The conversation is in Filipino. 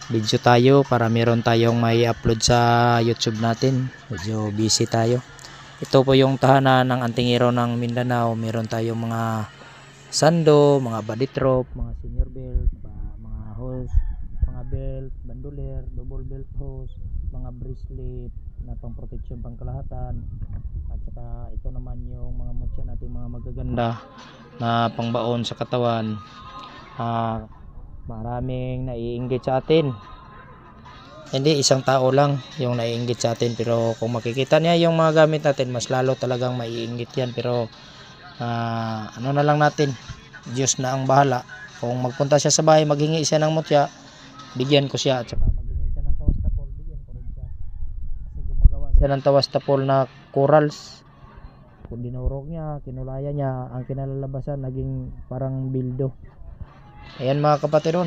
video tayo para meron tayong may upload sa YouTube natin. Medyo busy tayo. Ito po yung tahanan ng Antingero ng Mindanao. Meron tayong mga sando, mga body drop, mga senior belt, mga hose, mga belt, bandoler, double belt hose, mga bracelet na pang protection pang kalahatan. At saka ito naman yung mga mutya natin mga magaganda na pangbaon sa katawan. Maraming naiinggit sa atin. Hindi isang tao lang yung naiinggit sa atin, pero kung makikita niya yung mga gamit natin, mas lalo talagang maiinggit yan. Pero ano na lang natin, Diyos na ang bahala. Kung magpunta siya sa bahay, maghingi siya ng mutya, bigyan ko siya. At saka maghingi siya ng tawas tapol, bigyan ko rin siya. Kasi gumagawa siya ng tawas tapol na corals. Kung dinurog niya, kinulaya niya, ang kinalalabasan naging parang bildo. Ayan mga kapatid,